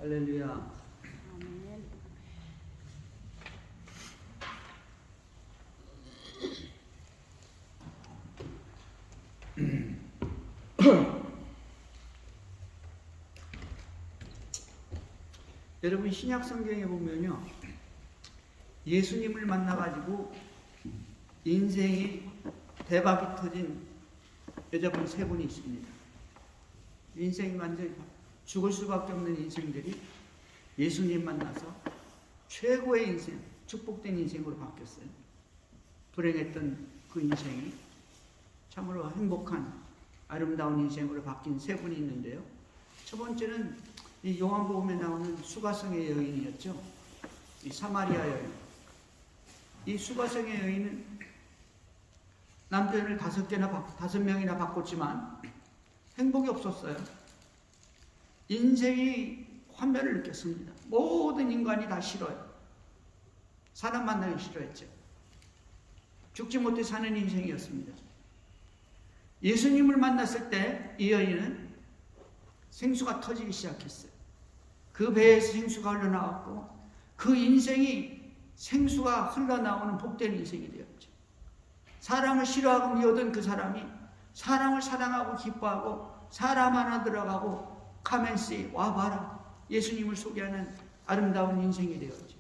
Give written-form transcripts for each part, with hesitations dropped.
할렐루야. 아멘. 여러분 신약 성경에 보면요, 예수님을 만나가지고 인생이 대박이 터진 여자분 세 분이 있습니다. 인생이 완전히 죽을 수밖에 없는 인생들이 예수님 만나서 최고의 인생, 축복된 인생으로 바뀌었어요. 불행했던 그 인생이 참으로 행복한 아름다운 인생으로 바뀐 세 분이 있는데요. 첫 번째는 이 요한복음에 나오는 수가성의 여인이었죠. 이 사마리아 여인. 이 수가성의 여인은 남편을 5명이나 바꿨지만 행복이 없었어요. 인생이 환멸을 느꼈습니다. 모든 인간이 다 싫어요. 사람 만나기 싫어했죠. 죽지 못해 사는 인생이었습니다. 예수님을 만났을 때 이 여인은 생수가 터지기 시작했어요. 그 배에서 생수가 흘러나왔고 그 인생이 생수가 흘러나오는 복된 인생이 되었죠. 사람을 싫어하고 미워던 그 사람이 사람을 사랑하고 기뻐하고 사람 하나 들어가고 카멘씨 와봐라 예수님을 소개하는 아름다운 인생이 되었죠.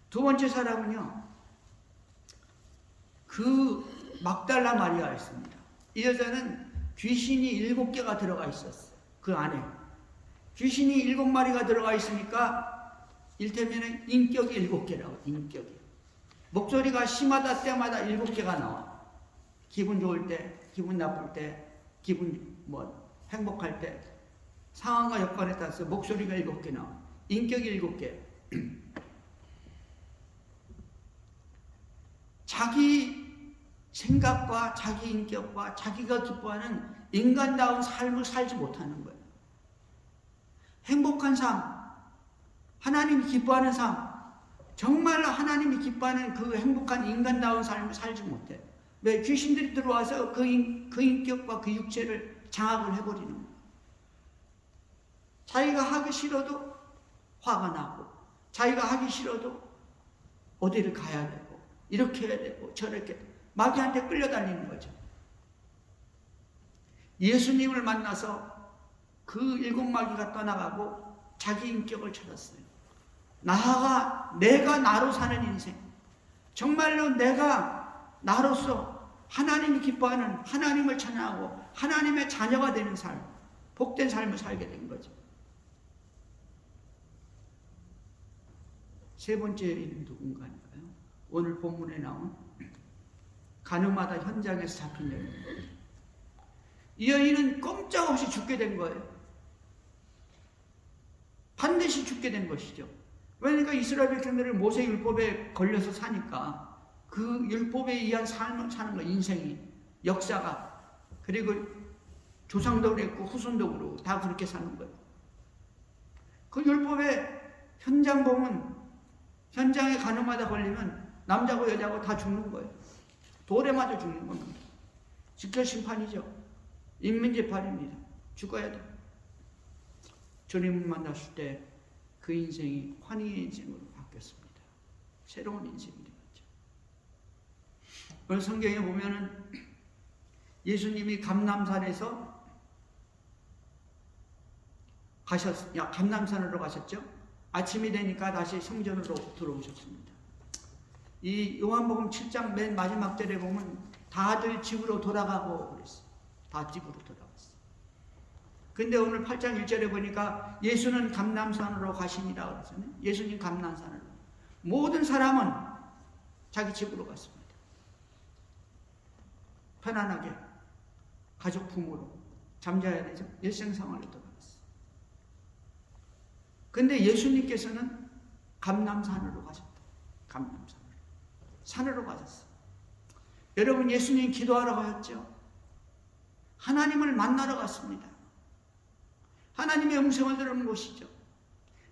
두 번째 사람은요, 그 막달라 마리아였습니다. 이 여자는 귀신이 7개가 들어가 있었어요. 그 안에 귀신이 7마리가 들어가 있으니까 일테면 인격이 7개라고. 인격이 목소리가 심하다 때마다 7개가 나와. 기분 좋을 때, 기분 나쁠 때, 기분 행복할 때 상황과 여건에 따라서 목소리가 7개 나와. 인격이 7개. 자기 생각과 자기 인격과 자기가 기뻐하는 인간다운 삶을 살지 못하는 거예요. 행복한 삶, 하나님이 기뻐하는 삶, 정말로 하나님이 기뻐하는 그 행복한 인간다운 삶을 살지 못해요. 왜? 귀신들이 들어와서 그 인격과 그 육체를 장악을 해버리는 거예요. 자기가 하기 싫어도 화가 나고, 자기가 하기 싫어도 어디를 가야 되고, 이렇게 해야 되고, 저렇게 마귀한테 끌려다니는 거죠. 예수님을 만나서 그 7마귀가 떠나가고 자기 인격을 찾았어요. 나가 내가 나로 사는 인생, 정말로 내가 나로서 하나님이 기뻐하는, 하나님을 찬양하고 하나님의 자녀가 되는 삶, 복된 삶을 살게 된 거죠. 세 번째 여인은 누군가일까요? 오늘 본문에 나온 가늠하다 현장에서 잡힌 여인입니다. 이 여인은 꼼짝없이 죽게 된 거예요. 반드시 죽게 된 것이죠. 그러니까 이스라엘 백성들은 모세 율법에 걸려서 사니까 그 율법에 의한 삶을 사는 거예요. 인생이, 역사가. 그리고 조상도 그랬고 후손도 그러고 다 그렇게 사는 거예요. 그 율법의 현장 보면 현장에 가늠하다 걸리면 남자고 여자고 다 죽는 거예요. 돌에 맞아 죽는 겁니다. 직결 심판이죠. 인민재판입니다. 죽어야 돼. 주님을 만났을 때 그 인생이 환희의 인생으로 바뀌었습니다. 새로운 인생이 되었죠. 오늘 성경에 보면은 예수님이 감람산에서 감람산으로 가셨죠. 아침이 되니까 다시 성전으로 들어오셨습니다. 이 요한복음 7장 맨 마지막 절에 보면 다들 집으로 돌아가고 그랬어요. 다 집으로 돌아갔어요. 근데 오늘 8장 1절에 보니까 예수는 감람산으로 가시니라 그랬잖아요. 예수님 감람산으로. 모든 사람은 자기 집으로 갔습니다. 편안하게 가족 부모로 잠자야 되죠. 일생생활로 돌아갔어요. 근데 예수님께서는 감람산으로 가셨다. 감람산으로. 산으로 가셨어요. 여러분, 예수님 기도하러 가셨죠? 하나님을 만나러 갔습니다. 하나님의 음성을 들은 곳이죠.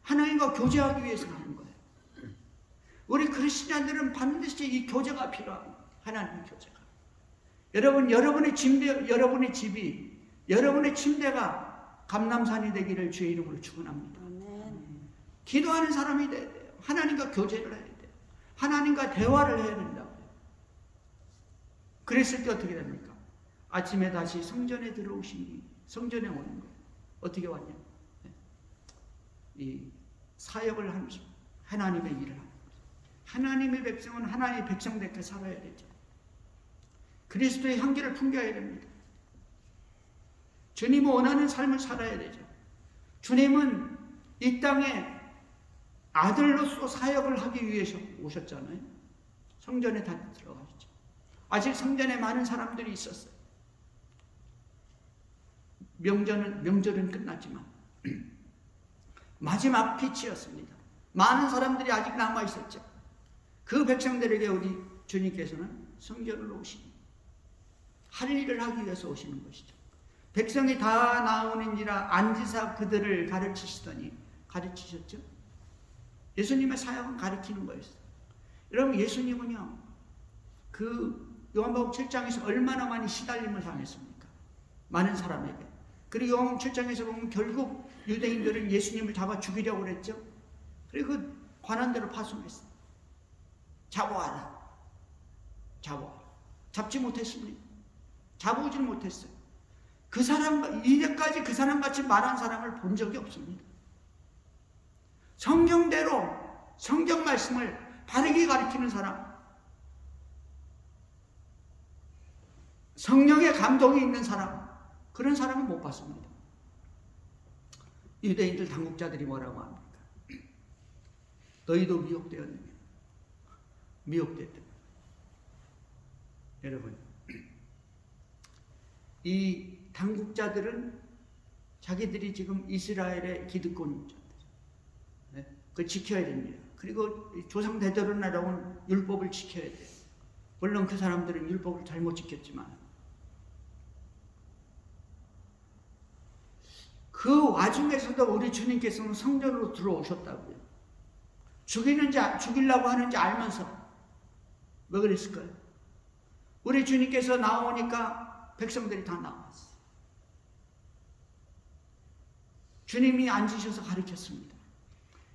하나님과 교제하기 위해서 가는 거예요. 우리 그리스도인들은 반드시 이 교제가 필요합니다. 하나님의 교제가. 여러분, 여러분의 집이, 여러분의 침대가 감람산이 되기를 주의 이름으로 축원합니다. 기도하는 사람이 돼야 돼요. 하나님과 교제를 해야 돼요. 하나님과 대화를 해야 된다고요. 그랬을 때 어떻게 됩니까? 아침에 다시 성전에 들어오시니 성전에 오는 거예요. 어떻게 왔냐? 이 사역을 하면서 하나님의 일을 하는 거죠. 하나님의 백성은 하나님의 백성답게 살아야 되죠. 그리스도의 향기를 풍겨야 됩니다. 주님이 원하는 삶을 살아야 되죠. 주님은 이 땅에 아들로서 사역을 하기 위해서 오셨잖아요. 성전에 다 들어가셨죠. 아직 성전에 많은 사람들이 있었어요. 명절은 끝났지만 마지막 빛이었습니다. 많은 사람들이 아직 남아 있었죠. 그 백성들에게 우리 주님께서는 성전으로 오시니 할 일을 하기 위해서 오시는 것이죠. 백성이 다 나오는지라 앉으사 그들을 가르치시더니 가르치셨죠. 예수님의 사역은 가르치는 거였어요. 여러분, 예수님은요, 그 요한복음 7장에서 얼마나 많이 시달림을 당했습니까? 많은 사람에게. 그리고 요한복음 7장에서 보면 결국 유대인들은 예수님을 잡아 죽이려고 그랬죠. 그리고 그 관한대로 파송했어요. 잡아와라. 잡아와라. 잡지 못했습니다. 잡아오질 못했어요. 그 사람, 이제까지 그 사람같이 말한 사람을 본 적이 없습니다. 성경대로 성경 말씀을 바르게 가르치는 사람, 성령의 감동이 있는 사람, 그런 사람은 못 봤습니다. 유대인들 당국자들이 뭐라고 합니까? 너희도 미혹되었느냐? 미혹됐다. 여러분, 이 당국자들은 자기들이 지금 이스라엘의 기득권자들, 그 지켜야 됩니다. 그리고 조상 대대로 날아온 율법을 지켜야 돼요. 물론 그 사람들은 율법을 잘못 지켰지만 그 와중에서도 우리 주님께서는 성전으로 들어오셨다고요. 죽이려고 하는지 알면서. 왜 그랬을까요? 우리 주님께서 나오니까 백성들이 다 나왔어요. 주님이 앉으셔서 가르쳤습니다.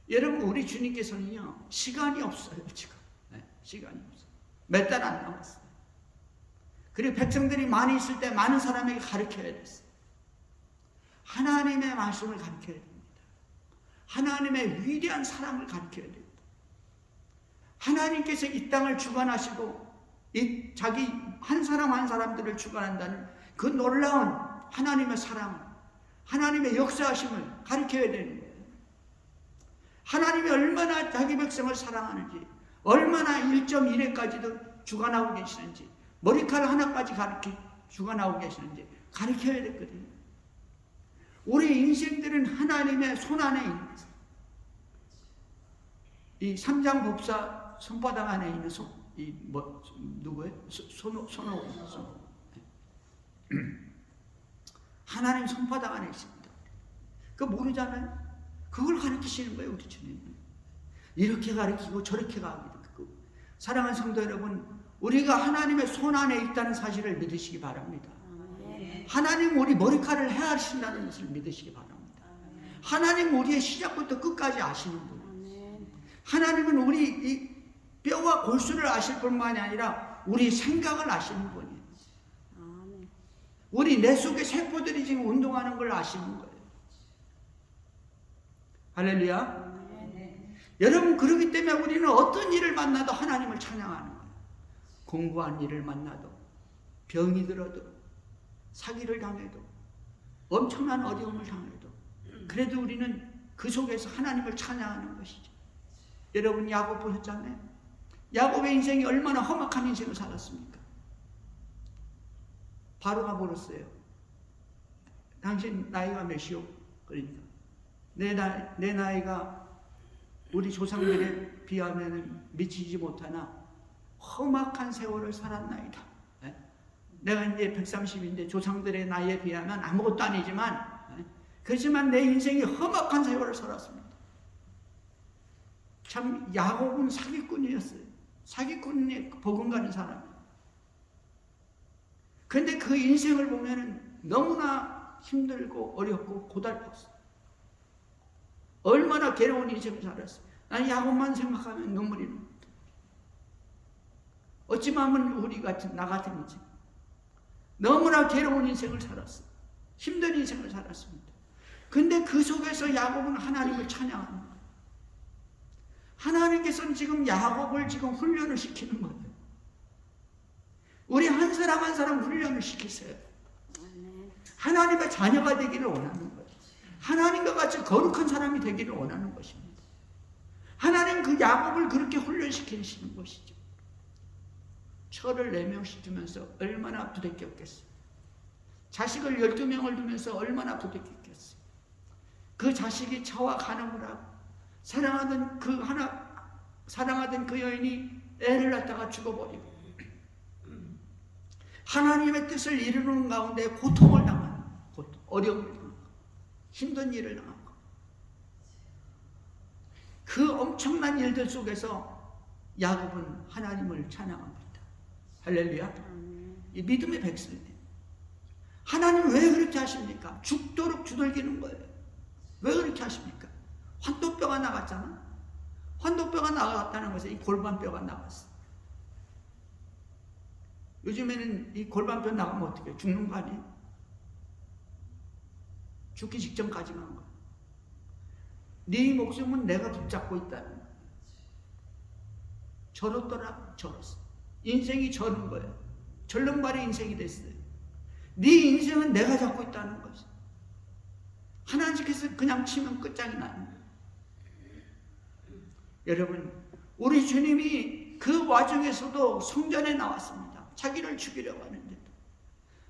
여러분, 우리 주님께서는요, 시간이 없어요, 지금. 시간이 없어요. 몇 달 안 남았어요. 그리고 백성들이 많이 있을 때 많은 사람에게 가르쳐야 됐어요. 하나님의 말씀을 가르쳐야 됩니다. 하나님의 위대한 사랑을 가르쳐야 됩니다. 하나님께서 이 땅을 주관하시고 자기 한 사람 한 사람들을 주관한다는 그 놀라운 하나님의 사랑, 하나님의 역사하심을 가르쳐야 되는 거예요. 하나님이 얼마나 자기 백성을 사랑하는지, 얼마나 1.1회까지도 주관하고 계시는지, 머리카락 하나까지 주관하고 계시는지 가르쳐야 됐거든요. 우리 인생들은 하나님의 손안에 있는 거예요. 이 삼장법사 손바닥 안에 있는 누구예요? 손오. 하나님 손바닥 안에 있습니다. 그거 모르잖아요? 그걸 가르치시는 거예요, 우리 주님. 이렇게 가르치고 저렇게 가르치고. 사랑하는 성도 여러분, 우리가 하나님의 손 안에 있다는 사실을 믿으시기 바랍니다. 하나님 우리 머리카락을 헤아리신다는 것을 믿으시기 바랍니다. 하나님 우리의 시작부터 끝까지 아시는 분. 하나님은 우리 이 뼈와 골수를 아실 뿐만이 아니라 우리 생각을 아시는 분이에요. 우리 내 속의 세포들이 지금 운동하는 걸 아시는 거예요. 할렐루야. 여러분, 그렇기 때문에 우리는 어떤 일을 만나도 하나님을 찬양하는 거예요. 공부한 일을 만나도, 병이 들어도, 사기를 당해도, 엄청난 어려움을 당해도, 그래도 우리는 그 속에서 하나님을 찬양하는 것이죠. 여러분, 야곱 보셨잖아요. 야곱의 인생이 얼마나 험악한 인생을 살았습니까? 바로가 물었어요. 당신 나이가 몇이요? 그러니까 내 나이가 우리 조상들에 비하면 미치지 못하나 험악한 세월을 살았나이다. 내가 이제 130인데 조상들의 나이에 비하면 아무것도 아니지만, 그렇지만 내 인생이 험악한 세월을 살았습니다. 참 야곱은 사기꾼이었어요. 사기꾼에 버금가는 사람. 그런데 그 인생을 보면은 너무나 힘들고 어렵고 고달팠어요. 얼마나 괴로운 인생을 살았어. 난 야곱만 생각하면 눈물이 납니다. 어찌하면 우리 같은 나 같은 인생, 너무나 괴로운 인생을 살았어. 힘든 인생을 살았습니다. 근데 그 속에서 야곱은 하나님을 찬양합니다. 하나님께서는 지금 야곱을 지금 훈련을 시키는 거예요. 우리 한 사람 한 사람 훈련을 시키세요. 하나님의 자녀가 되기를 원하는 거예요. 하나님과 같이 거룩한 사람이 되기를 원하는 것입니다. 하나님 그 야곱을 그렇게 훈련시키시는 것이죠. 철을 4명씩 두면서 얼마나 부대꼈겠어요. 자식을 12명을 두면서 얼마나 부대꼈겠어요. 그 자식이 처와 간음을 하고 사랑하던 그 여인이 애를 낳다가 죽어버리고 하나님의 뜻을 이루는 가운데 고통을 당하는, 어려움을 당하고 힘든 일을 당하고 그 엄청난 일들 속에서 야곱은 하나님을 찬양합니다. 할렐루야. 이 믿음의 백성이에요. 하나님 왜 그렇게 하십니까? 죽도록 두들기는 거예요. 왜 그렇게 하십니까? 환도뼈가 나갔잖아. 환도뼈가 나갔다는 것은 이 골반뼈가 나갔어. 요즘에는 이 골반뼈 나가면 어떻게 해? 죽는 거 아니에요? 죽기 직전까지 가는 거야. 네 목숨은 내가 붙잡고 있다는 거야. 절었더라, 절었어. 인생이 저는 거예요. 절름발이 인생이 됐어요. 네 인생은 내가 잡고 있다는 거지. 하나님께서 그냥 치면 끝장이 나는 거예요. 여러분, 우리 주님이 그 와중에서도 성전에 나왔습니다. 자기를 죽이려고 하는데도.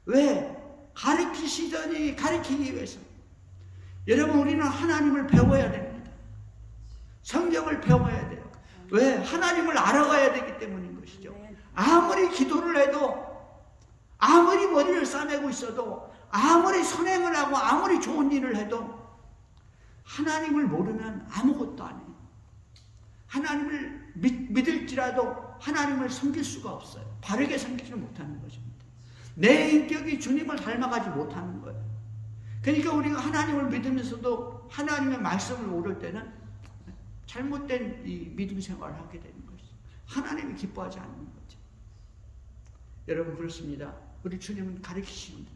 왜? 가르치기 위해서. 여러분, 우리는 하나님을 배워야 됩니다. 성경을 배워야 돼요. 왜? 하나님을 알아가야 되기 때문인 것이죠. 아무리 기도를 해도, 아무리 머리를 싸매고 있어도, 아무리 선행을 하고 아무리 좋은 일을 해도 하나님을 모르면 아무것도 안 해요. 하나님을 믿을지라도 하나님을 섬길 수가 없어요. 바르게 섬기지 못하는 것입니다. 내 인격이 주님을 닮아가지 못하는 거예요. 그러니까 우리가 하나님을 믿으면서도 하나님의 말씀을 모를 때는 잘못된 이 믿음 생활을 하게 되는 것이죠. 하나님이 기뻐하지 않는 거죠. 여러분, 그렇습니다. 우리 주님은 가르치십니다.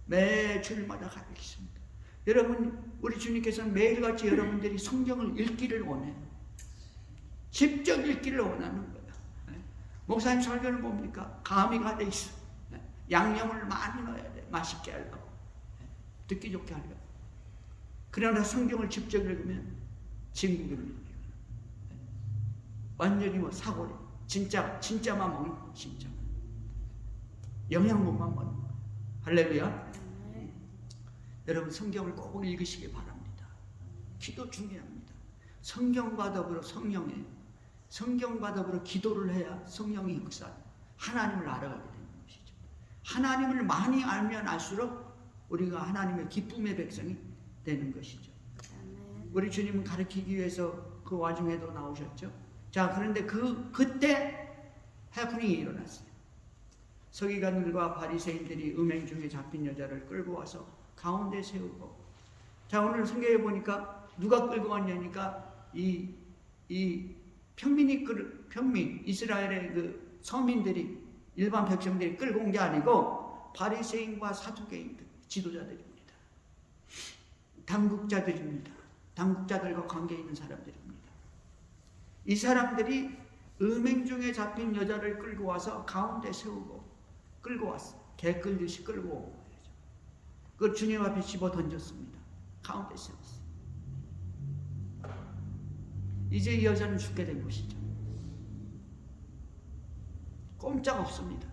매 주일마다 가르치십니다. 여러분, 우리 주님께서는 매일같이 여러분들이 성경을 읽기를 원해요. 직접 읽기를 원하는 거예요. 목사님 설교는 뭡니까? 가미가 돼 있어. 양념을 많이 넣어야 돼. 맛있게 하려고. 듣기 좋게 하려고. 그러나 성경을 직접 읽으면 진국입니다. 완전히 뭐 사고리. 진짜만 먹는 거, 진짜. 영양분만 먹는 거. 할렐루야. 여러분, 성경을 꼭 읽으시기 바랍니다. 기도 중요합니다. 성경과 더불어 성경과 더불어 기도를 해야 성령이 역사해요. 하나님을 알아가게 되는 것이죠. 하나님을 많이 알면 알수록 우리가 하나님의 기쁨의 백성이 되는 것이죠. 우리 주님은 가르치기 위해서 그 와중에도 나오셨죠. 자, 그런데 그때 해프닝이 일어났어요. 서기관들과 바리새인들이 음행 중에 잡힌 여자를 끌고 와서 가운데 세우고, 자, 오늘 성경에 보니까 누가 끌고 왔냐니까 이 평민 이스라엘의 그 서민들이, 일반 백성들이 끌고 온 게 아니고 바리새인과 사두개인들, 지도자들입니다. 당국자들입니다. 당국자들과 관계 있는 사람들입니다. 이 사람들이 음행 중에 잡힌 여자를 끌고 와서 가운데 세우고, 끌고 왔어. 개 끌듯이 끌고 온 거예요. 그걸 주님 앞에 집어 던졌습니다. 가운데 세웠어요. 이제 이 여자는 죽게 된 것이죠. 꼼짝 없습니다.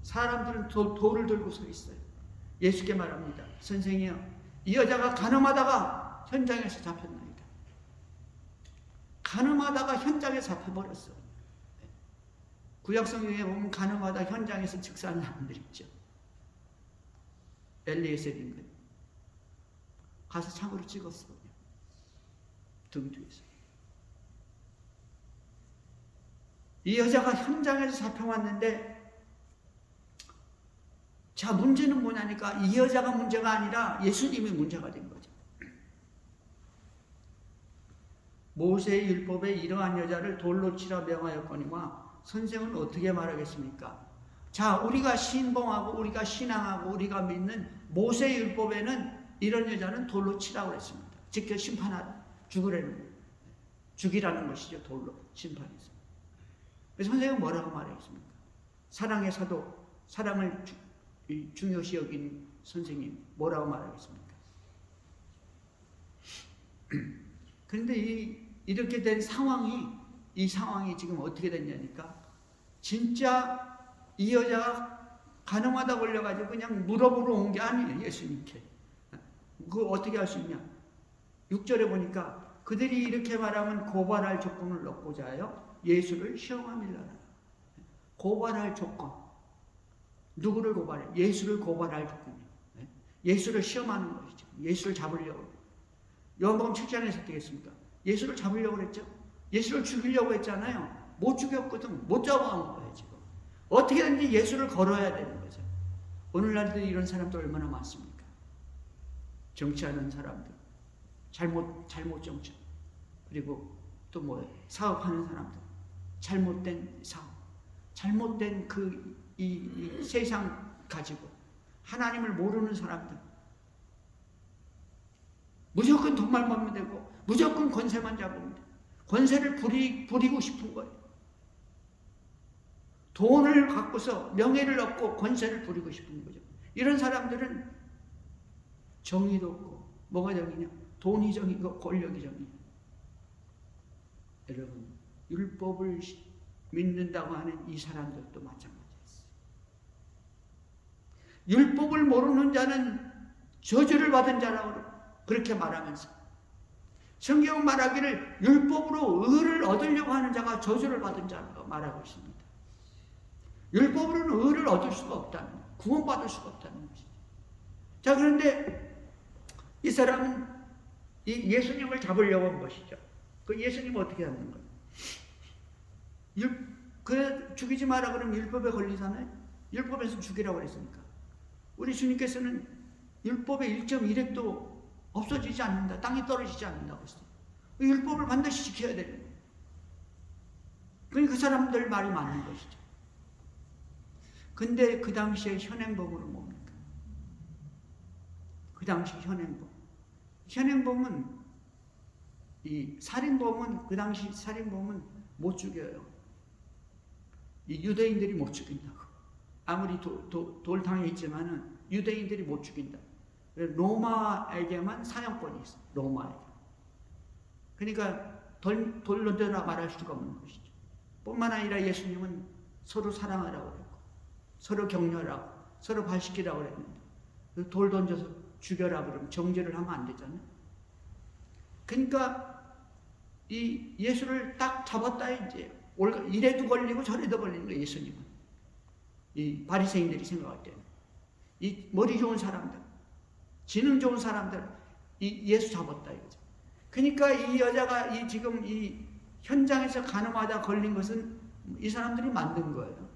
사람들은 돌을 들고 서 있어요. 예수께 말합니다. 선생이요, 이 여자가 간음하다가 현장에서 잡혔나이다. 간음하다가 현장에 잡혀버렸어. 구약성경에 보면 간음하다 현장에서 즉사하는 사람들 있죠. 엘리에셀인가 가서 창으로 찍었어. 등 뒤에서. 이 여자가 현장에서 잡혀왔는데, 자, 문제는 뭐냐니까 이 여자가 문제가 아니라 예수님이 문제가 된 거죠. 모세의 율법에 이러한 여자를 돌로 치라 명하였거니와 선생은 어떻게 말하겠습니까? 자, 우리가 신봉하고 우리가 신앙하고 우리가 믿는 모세의 율법에는 이런 여자는 돌로 치라고 했습니다. 직접 심판하라. 죽이라는 것이죠. 돌로 심판해서. 그래서 선생은 뭐라고 말했습니까? 사랑의 사도, 사랑을 중요시 여긴 선생님 뭐라고 말하겠습니까? 그런데 이렇게 된 상황이, 이 상황이 지금 어떻게 됐냐니까, 진짜 이 여자가 가늠하다 걸려가지고 그냥 무릎으로 온 게 아니에요. 예수님께. 그거 어떻게 할 수 있냐? 6절에 보니까 그들이 이렇게 말하면 고발할 조건을 넣고자 하여 예수를 시험함이라. 고발할 조건. 누구를 고발해? 예수를 고발할 조건이에요. 예수를 시험하는 것이죠. 예수를 잡으려고. 요한복음 7장에서 어떻게 했습니까? 예수를 잡으려고 그랬죠. 예수를 죽이려고 했잖아요. 못 죽였거든. 못 잡아온 거예요, 지금. 어떻게든지 예수를 걸어야 되는 거죠. 오늘날도 이런 사람들 얼마나 많습니까? 정치하는 사람들, 잘못 정치, 그리고 또 뭐예요? 사업하는 사람들, 잘못된 사업, 잘못된 이 세상 가지고 하나님을 모르는 사람들, 무조건 돈만 벌면 되고 무조건 권세만 잡으면 돼. 권세를 부리고 싶은 거예요. 돈을 갖고서 명예를 얻고 권세를 부리고 싶은 거죠. 이런 사람들은 정의도 없고, 뭐가 정의냐? 돈이 정의고 권력이 정의냐. 여러분, 율법을 믿는다고 하는 이 사람들도 마찬가지였어요. 율법을 모르는 자는 저주를 받은 자라고 그렇게 말하면서, 성경은 말하기를 율법으로 의를 얻으려고 하는 자가 저주를 받은 자라고 말하고 있습니다. 율법으로는 의를 얻을 수가 없다는 거예요. 구원받을 수가 없다는 것이죠. 자, 그런데 이 사람은 이 예수님을 잡으려고 한 것이죠. 그 예수님은 어떻게 하는 거예요? 그래 죽이지 마라 그러면 율법에 걸리잖아요. 율법에서 죽이라고 그랬으니까. 우리 주님께서는 율법의 1.1획도 없어지지 않는다. 땅이 떨어지지 않는다고 했어요. 율법을 반드시 지켜야 되는 거예요. 그러니까 그 사람들 말이 맞는 것이죠. 근데 그 당시에 현행범으로 뭡니까? 그 당시 현행범은 이 살인범은, 그 당시 살인범은 못 죽여요. 이 유대인들이 못 죽인다고. 아무리 돌당해 있지만은 유대인들이 못 죽인다. 로마에게만 사형권이 있어. 로마에게. 그러니까 돌로 되나 말할 수가 없는 것이죠. 뿐만 아니라 예수님은 서로 사랑하라고 그랬고, 서로 격려하라고, 서로 발시키라고 그랬는데, 돌 던져서 죽여라 그러면 정죄를 하면 안 되잖아요. 그러니까 이 예수를 딱 잡았다 이제 이래도 걸리고 저래도 걸리는 거예요. 예수님은. 이 바리새인들이 생각할 때는 이 머리 좋은 사람들, 지능 좋은 사람들, 이 예수 잡았다 이거죠. 그러니까 이 여자가 지금 이 현장에서 가늠하다 걸린 것은 이 사람들이 만든 거예요.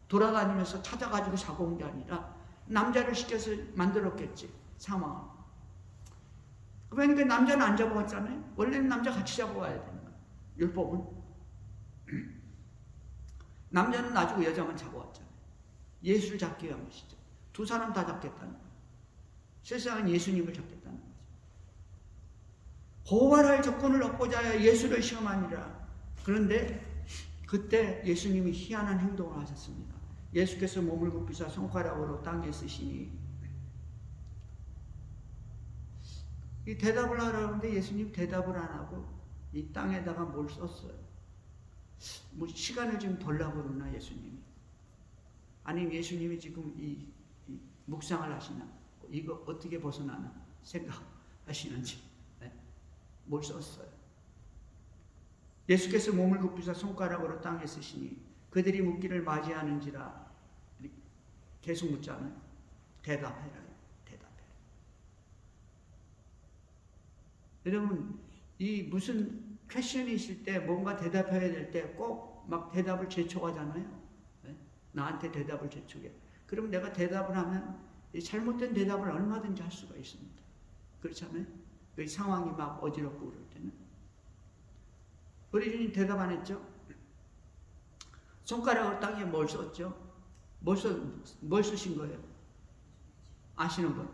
돌아다니면서 찾아가지고 잡아온 게 아니라 남자를 시켜서 만들었겠지, 상황을. 그러니까 남자는 안 잡아왔잖아요. 원래는 남자 같이 잡아와야 되는 거예요. 율법은. 남자는 놔주고 여자만 잡아왔잖아요. 예수를 잡기 위한 것이죠. 두 사람 다 잡겠다는 거예요. 세상은 예수님을 잡겠다는 거죠. 고발할 조건을 얻고자 하여 예수를 시험하니라. 그런데 그때 예수님이 희한한 행동을 하셨습니다. 예수께서 몸을 굽히사 손가락으로 땅에 쓰시니, 이 대답을 하라는데 예수님 대답을 안 하고 이 땅에다가 뭘 썼어요. 뭐 시간을 좀 벌라고 그러나 예수님이, 아니면 예수님이 지금 이 묵상을 하시나, 이거 어떻게 벗어나나 생각하시는지, 네? 뭘 썼어요. 예수께서 몸을 굽히사 손가락으로 땅에 쓰시니 그들이 묻기를 맞이하는지라. 계속 묻잖아요. 대답해라. 여러분, 이 무슨 퀘션이 있을 때, 뭔가 대답해야 될 때 꼭 막 대답을 재촉하잖아요. 네? 나한테 대답을 재촉해. 그럼 내가 대답을 하면 잘못된 대답을 얼마든지 할 수가 있습니다. 그렇잖아요. 그 상황이 막 어지럽고 그럴 때는. 우리 주님 대답 안 했죠? 손가락으로 땅에 뭘 썼죠? 뭘 쓰신 거예요? 아시는 분?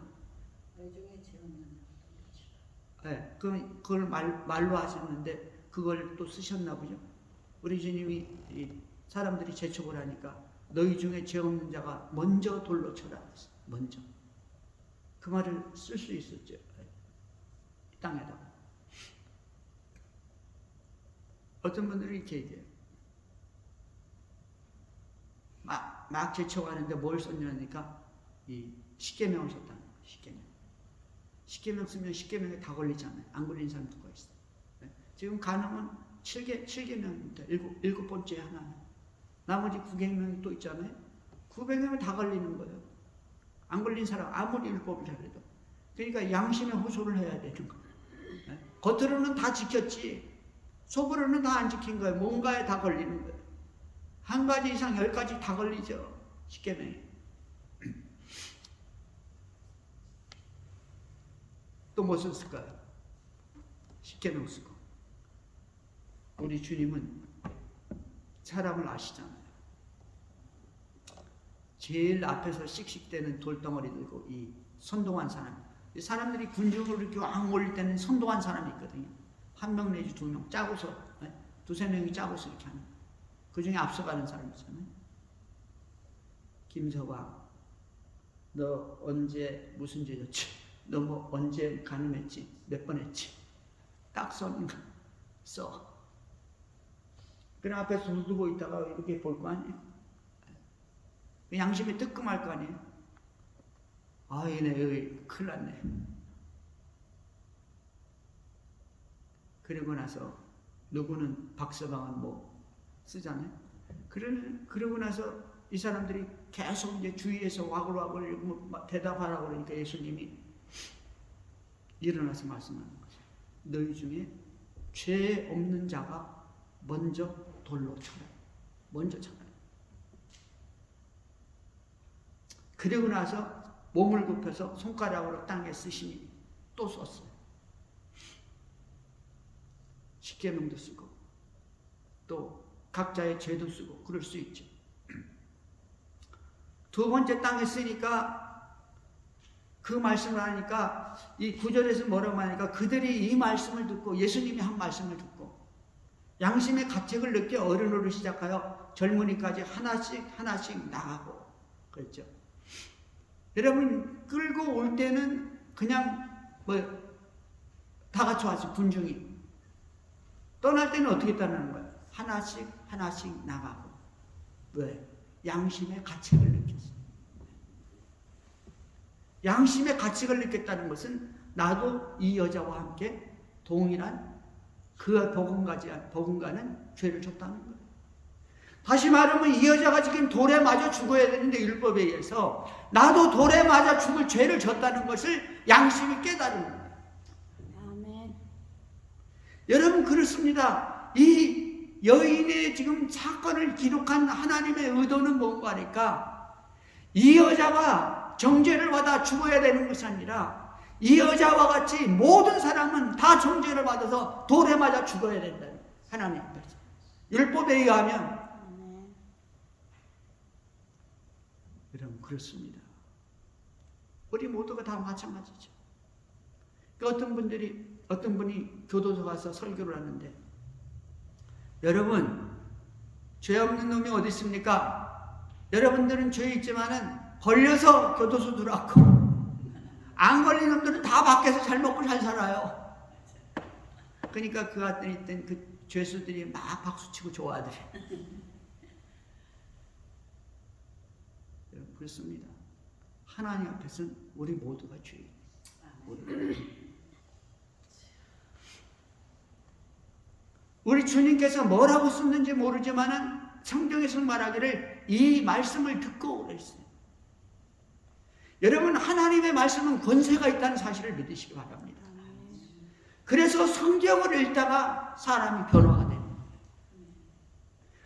네, 그걸 말로 하셨는데 그걸 또 쓰셨나 보죠? 우리 주님이 사람들이 재촉을 하니까 너희 중에 죄 없는 자가 먼저 돌로 쳐라. 먼저. 그 말을 쓸 수 있었죠. 땅에다가. 어떤 분들은 이렇게 얘기해요. 막 재촉하는데 뭘 썼냐니까 이 십계명을 썼다는 거예요. 십계명. 십계명 쓰면 십계명에 다 걸리잖아요. 안 걸린 사람 누가 있어요. 지금 간음은 7계명입니다. 일곱 번째 하나. 나머지 9계명이 또 있잖아요. 900명은 다 걸리는 거예요. 안 걸린 사람 아무리 율법을 잘해도. 그러니까 양심에 호소를 해야 되는 거예요. 겉으로는 다 지켰지 속으로는 다 안 지킨 거예요. 뭔가에 다 걸리는 거예요. 한 가지 이상 10가지 다 걸리죠. 십계명에. 또 뭐 썼을까요? 십계명 쓰고. 우리 주님은 사람을 아시잖아요. 제일 앞에서 씩씩대는 돌덩어리 들고 이 선동한 사람. 사람들이 군중으로 이렇게 왕 몰릴 때는 선동한 사람이 있거든요. 한 명 내지 2명 짜고서, 두세 명이 짜고서 이렇게 하는. 그 중에 앞서가는 사람 있잖아요. 김서방, 너 언제 무슨 죄졌지? 너 뭐 언제 간음했지? 몇 번 했지? 딱 써. 그냥 앞에서 두고 있다가 이렇게 볼 거 아니에요? 양심이 뜨끔할 거 아니에요? 아, 얘네 여기 큰일 났네. 그리고 나서 누구는 박서방은 뭐 쓰잖아요. 그러고 나서 이 사람들이 계속 이제 주위에서 와글와글 뭐 대답하라고 그러니까 예수님이 일어나서 말씀하는 거죠. 너희 중에 죄 없는 자가 먼저 돌로 쳐라. 먼저 쳐라. 그리고 나서 몸을 굽혀서 손가락으로 땅에 쓰시니 또 썼어요. 십계명도 쓰고 또 각자의 죄도 쓰고 그럴 수 있죠. 두 번째 땅에 쓰니까 그 말씀을 하니까 이 9절에서 뭐라고 하니까 그들이 이 말씀을 듣고 예수님이 한 말씀을 듣고 양심의 가책을 느껴 어른으로 시작하여 젊은이까지 하나씩 나가고 그랬죠. 여러분 끌고 올 때는 그냥 뭐 다 같이 와서 군중이 떠날 때는 어떻게 떠나는 거예요? 하나씩 나가고. 왜? 양심의 가책을 느꼈어요. 양심의 가책을 느꼈다는 것은 나도 이 여자와 함께 동일한 그 복음가는 죄를 졌다는 거예요. 다시 말하면 이 여자가 지금 돌에 맞아 죽어야 되는데 율법에 의해서 나도 돌에 맞아 죽을 죄를 졌다는 것을 양심이 깨달은 거예요. 아멘. 여러분 그렇습니다. 이 여인의 지금 사건을 기록한 하나님의 의도는 뭔가 하니까 이 여자가 정죄를 받아 죽어야 되는 것이 아니라 이 여자와 같이 모든 사람은 다 정죄를 받아서 돌에 맞아 죽어야 된다는 하나님 앞에서. 율법에 의하면 여러분 그렇습니다. 우리 모두가 다 마찬가지죠. 어떤 분이 교도소 가서 설교를 하는데 여러분 죄 없는 놈이 어디 있습니까? 여러분들은 죄 있지만은 걸려서 교도소 들어왔고 안 걸린 놈들은 다 밖에서 잘 먹고 잘 살아요. 그러니까 그 안에 있던 그 죄수들이 막 박수치고 좋아하더래. 그렇습니다. 하나님 앞에서는 우리 모두가 죄인이에요. 우리 주님께서 뭐라고 썼는지 모르지만은 성경에서 말하기를 이 말씀을 듣고 그랬어요. 여러분 하나님의 말씀은 권세가 있다는 사실을 믿으시기 바랍니다. 그래서 성경을 읽다가 사람이 변화가 되는 거예요.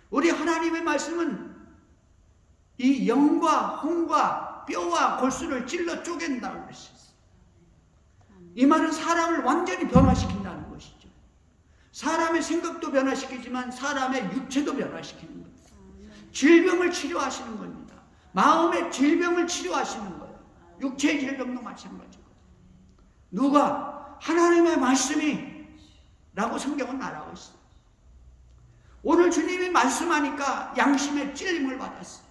우리 하나님의 말씀은 이 영과 혼과 뼈와 골수를 찔러 쪼갠다고 그랬어요. 이 말은 사람을 완전히 변화시킨다는 것이죠. 사람의 생각도 변화시키지만 사람의 육체도 변화시키는 거예요. 질병을 치료하시는 겁니다. 마음의 질병을 치료하시는 거예요. 육체의 질병도 마찬가지고. 누가? 하나님의 말씀이 라고 성경은 말하고 있어요. 오늘 주님이 말씀하니까 양심의 찔림을 받았어요.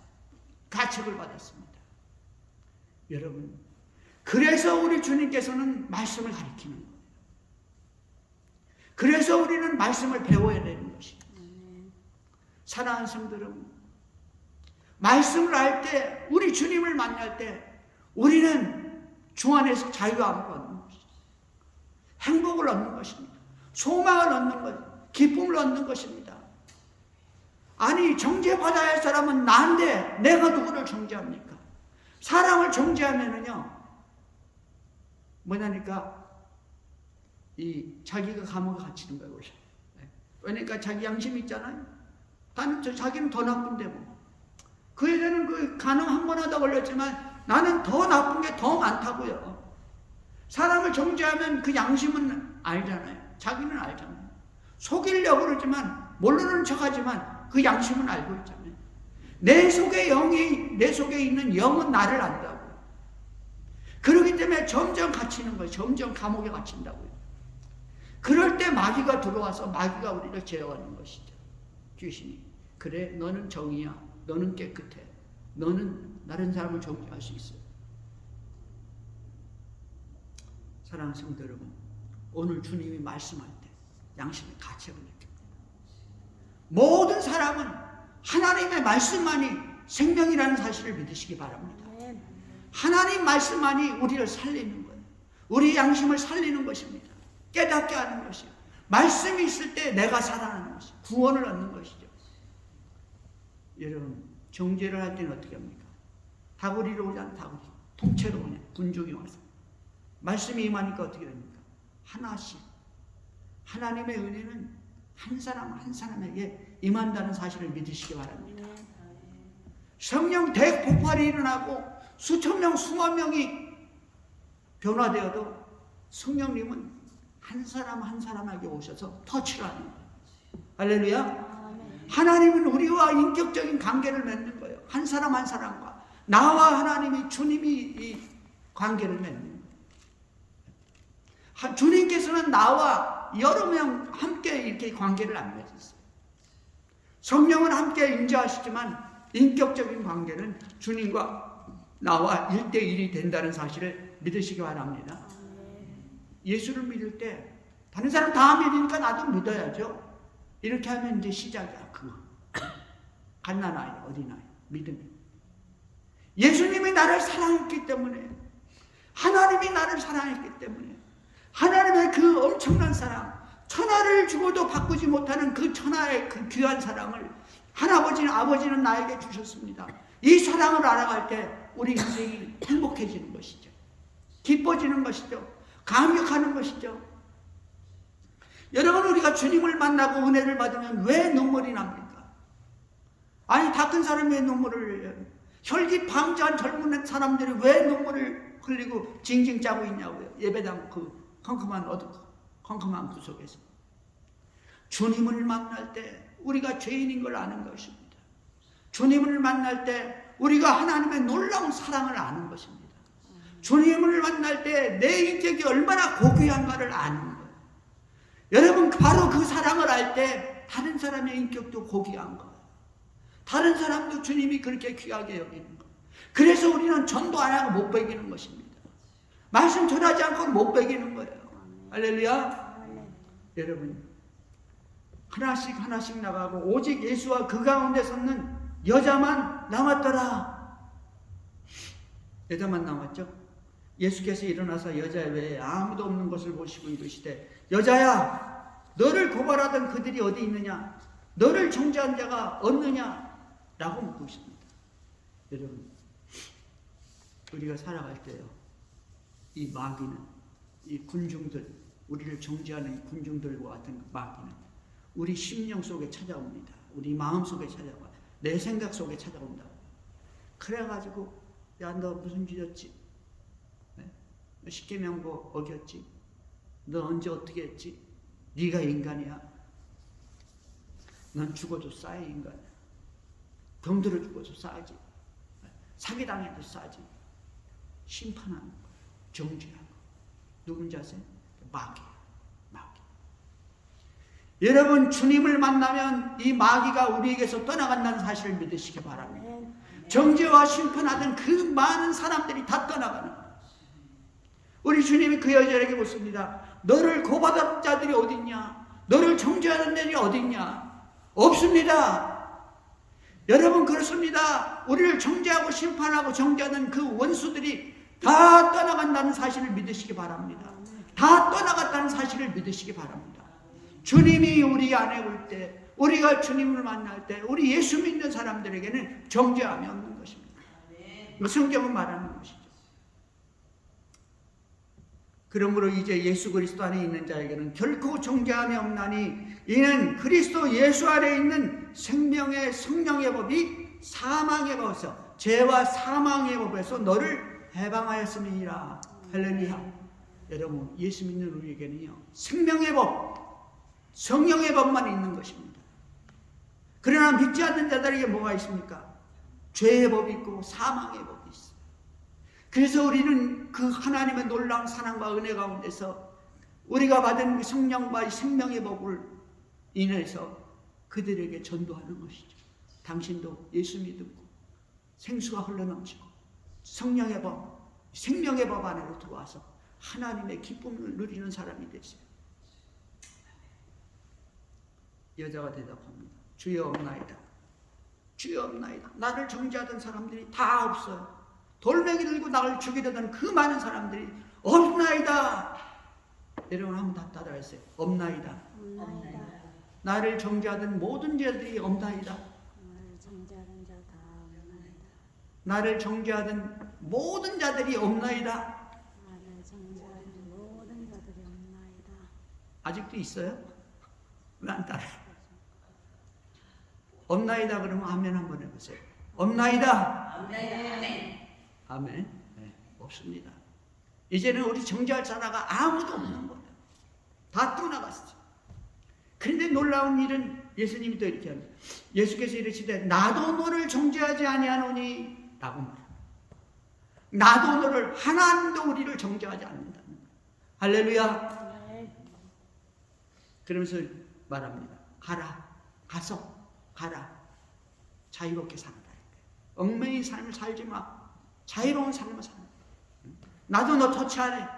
가책을 받았습니다. 여러분, 그래서 우리 주님께서는 말씀을 가르치는 거예요. 그래서 우리는 말씀을 배워야 되는 것입니다. 사랑하는 성도 여러분, 말씀을 할 때, 우리 주님을 만날 때 우리는 주 안에서 자유함을 얻는 것입니다. 행복을 얻는 것입니다. 소망을 얻는 것, 기쁨을 얻는 것입니다. 아니, 정죄받아야 할 사람은 나인데 내가 누구를 정죄합니까? 사람을 정죄하면은요, 뭐냐니까 자기가 감옥에 갇히는 거예요. 그러니까 자기 양심이 있잖아요. 자기는 더 나쁜데 뭐. 그 여자는 그 간음 한 번 하다 걸렸지만 나는 더 나쁜 게 더 많다고요. 사람을 정죄하면 그 양심은 알잖아요. 자기는 알잖아요. 속이려고 그러지만 모르는 척하지만 그 양심은 알고 있잖아요. 내 속에 있는 영은 나를 안다고. 그렇기 때문에 점점 갇히는 거예요. 점점 감옥에 갇힌다고요. 그럴 때 마귀가 들어와서 마귀가 우리를 제어하는 것이죠. 귀신이. 그래, 너는 정의야. 너는 깨끗해. 너는 다른 사람을 정죄할 수 있어요. 사랑하는 성도 여러분, 오늘 주님이 말씀할 때 양심의 가책을 느낍니다. 모든 사람은 하나님의 말씀만이 생명이라는 사실을 믿으시기 바랍니다. 하나님 말씀만이 우리를 살리는 거예요. 우리 양심을 살리는 것입니다. 깨닫게 하는 것이요. 말씀이 있을 때 내가 살아나는 것이요. 구원을 얻는 것이죠. 여러분, 정죄를 할 때는 어떻게 합니까? 다구리로 오지 않아, 다구리. 통째로 오냐, 군중이 와서. 말씀이 임하니까 어떻게 됩니까? 하나씩. 하나님의 은혜는 한 사람 한 사람에게 임한다는 사실을 믿으시기 바랍니다. 성령 대폭발이 일어나고 수천 명, 수만 명이 변화되어도 성령님은 한 사람 한 사람에게 오셔서 터치를 하는 거예요. 할렐루야. 하나님은 우리와 인격적인 관계를 맺는 거예요. 한 사람 한 사람과. 나와 하나님이, 주님이 이 관계를 맺는 거예요. 주님께서는 나와 여러 명 함께 이렇게 관계를 안 맺었어요. 성령은 함께 임재하시지만 인격적인 관계는 주님과 나와 1대1이 된다는 사실을 믿으시기 바랍니다. 예수를 믿을 때 다른 사람 다 믿으니까 나도 믿어야죠. 이렇게 하면 이제 시작이야. 갓난아이, 어린아이, 믿음이. 예수님이 나를 사랑했기 때문에, 하나님이 나를 사랑했기 때문에, 하나님의 그 엄청난 사랑, 천하를 주고도 바꾸지 못하는 그 천하의 그 귀한 사랑을 아버지는 나에게 주셨습니다. 이 사랑을 알아갈 때 우리 인생이 행복해지는 것이죠. 기뻐지는 것이죠. 감격하는 것이죠. 여러분, 우리가 주님을 만나고 은혜를 받으면 왜 눈물이 납니까? 아니, 다 큰 사람이 왜 눈물을 흘려요? 혈기방자한 젊은 사람들이 왜 눈물을 흘리고 징징 짜고 있냐고요. 예배당 그 컴컴한 구석에서. 주님을 만날 때 우리가 죄인인 걸 아는 것입니다. 주님을 만날 때 우리가 하나님의 놀라운 사랑을 아는 것입니다. 주님을 만날 때 내 인격이 얼마나 고귀한가를 아는 거예요. 여러분, 바로 그 사랑을 알 때 다른 사람의 인격도 고귀한 거예요. 다른 사람도 주님이 그렇게 귀하게 여기는 거예요. 그래서 우리는 전도 안 하고 못 배기는 것입니다. 말씀 전하지 않고 못 배기는 거예요. 할렐루야. 여러분, 하나씩 나가고 오직 예수와 그 가운데 섰는 여자만 남았더라. 여자만 남았죠. 예수께서 일어나서 여자 외에 아무도 없는 것을 보시고 이르시되, 여자야, 너를 고발하던 그들이 어디 있느냐? 너를 정죄한 자가 없느냐? 라고 묻고 있습니다. 여러분, 우리가 살아갈 때요, 이 마귀는, 이 군중들, 우리를 정죄하는 군중들과 같은 마귀는 우리 심령 속에 찾아옵니다. 우리 마음 속에 찾아와. 내 생각 속에 찾아온다고. 그래가지고, 야, 너 무슨 죄였지? 네? 너 십계명부 어겼지? 너 언제 어떻게 했지? 네가 인간이야. 넌 죽어도 싸해 인간아. 병들어 죽어도 싸지. 사기당해도 싸지. 심판하는 거, 정죄하는 거. 누군지 아세요? 마귀야. 마귀. 여러분 주님을 만나면 이 마귀가 우리에게서 떠나간다는 사실을 믿으시기 바랍니다. 정죄와 심판하던 그 많은 사람들이 다 떠나가는 거예요. 우리 주님이 그 여자에게 묻습니다. 너를 고발하는 자들이 어딨냐? 너를 정죄하는 자들이 어딨냐? 없습니다. 여러분 그렇습니다. 우리를 정죄하고 심판하고 정죄하는 그 원수들이 다 떠나간다는 사실을 믿으시기 바랍니다. 다 떠나갔다는 사실을 믿으시기 바랍니다. 주님이 우리 안에 올 때, 우리가 주님을 만날 때 우리 예수 믿는 사람들에게는 정죄함이 없는 것입니다. 성경은 말하는 것이죠. 그러므로 이제 예수 그리스도 안에 있는 자에게는 결코 정죄함이 없나니 이는 그리스도 예수 안에 있는 생명의 성령의 법이 사망의 법에서, 죄와 사망의 법에서 너를 해방하였음이니라. 할렐루야. 여러분 예수 믿는 우리에게는요 생명의 법, 성령의 법만 있는 것입니다. 그러나 믿지 않는 자들에게 뭐가 있습니까? 죄의 법이 있고 사망의 법이 있어요. 그래서 우리는 그 하나님의 놀라운 사랑과 은혜 가운데서 우리가 받은 성령과 생명의 법을 인해서 그들에게 전도하는 것이죠. 당신도 예수 믿고 생수가 흘러넘치고 성령의 법, 생명의 법 안으로 들어와서 하나님의 기쁨을 누리는 사람이 되세요. 여자가 대답합니다. 주여 없나이다. 주여 없나이다. 나를 정죄하던 사람들이 다 없어요. 돌멩이 들고 나를 죽이려던 그 많은 사람들이 없나이다. 여러분 한번 다 따라하세요. 없나이다. 없나이다. 나를 정죄하던 모든 자들이 없나이다. 나를 정죄하던 자 다 없나이다. 나를 정죄하던 모든 자들이 없나이다. 나를 정죄하던 모든 자들이 없나이다. 아직도 있어요? 왜 안 따라해? 없나이다 그러면 아멘 한번 해보세요. 없나이다. 아멘. 아멘. 네, 없습니다. 이제는 우리 정죄할 자라가 아무도 없는 거예요. 다 떠나갔어요. 그런데 놀라운 일은 예수님이 또 이렇게 합니다. 예수께서 이르시되 나도 너를 정죄하지 아니하노니 라고 말합니다. 나도 너를, 하나님도 우리를 정죄하지 않는다는 거예요. 할렐루야. 그러면서 말합니다. 가라. 가서 가라. 자유롭게 살아라. 얽매인 삶을 살지 마. 자유로운 삶을 살아. 나도 너 터치하네.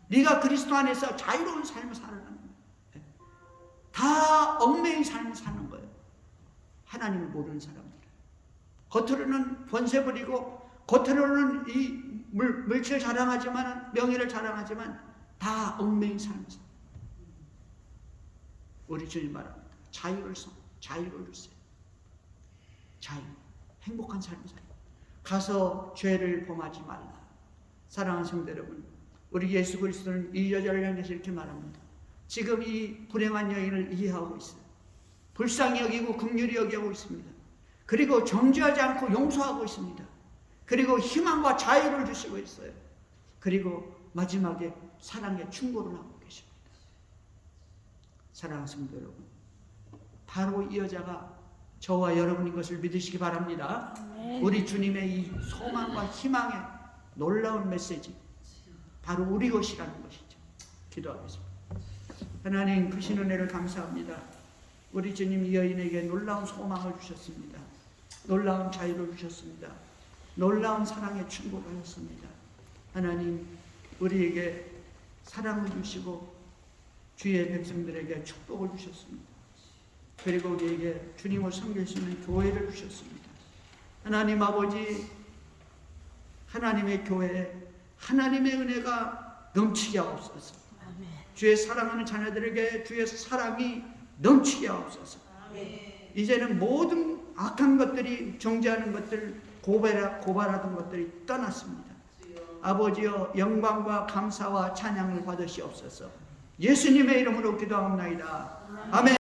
네가 그리스도 안에서 자유로운 삶을 살아가는 거야. 다 얽매인 삶을 사는 거예요. 하나님을 모르는 사람들. 겉으로는 번세 부리고 겉으로는 이 물질 자랑하지만, 명예를 자랑하지만 다 얽매인 삶을 살아. 우리 주님 말합니다. 자유를 주세요. 자유, 행복한 삶을 살아. 가서 죄를 범하지 말라. 사랑하는 성도 여러분, 우리 예수 그리스도는 이 여자를 향해서 이렇게 말합니다. 지금 이 불행한 여인을 이해하고 있어요. 불쌍히 여기고 긍휼히 여기고 있습니다. 그리고 정죄하지 않고 용서하고 있습니다. 그리고 희망과 자유를 주시고 있어요. 그리고 마지막에 사랑의 충고를 하고 계십니다. 사랑하는 성도 여러분, 바로 이 여자가 저와 여러분인 것을 믿으시기 바랍니다. 우리 주님의 이 소망과 희망의 놀라운 메시지, 바로 우리 것이라는 것이죠. 기도하겠습니다. 하나님, 크신 은혜를 감사합니다. 우리 주님 이 여인에게 놀라운 소망을 주셨습니다. 놀라운 자유를 주셨습니다. 놀라운 사랑의 충고를 하셨습니다. 하나님, 우리에게 사랑을 주시고 주의 백성들에게 축복을 주셨습니다. 그리고 우리에게 주님을 섬길 수 있는 교회를 주셨습니다. 하나님 아버지, 하나님의 교회에 하나님의 은혜가 넘치게 하옵소서. 주의 사랑하는 자녀들에게 주의 사랑이 넘치게 하옵소서. 이제는 모든 악한 것들이, 정죄하는 것들, 고발하던 것들이 떠났습니다. 아버지여, 영광과 감사와 찬양을 받으시옵소서. 예수님의 이름으로 기도하옵나이다. 아멘.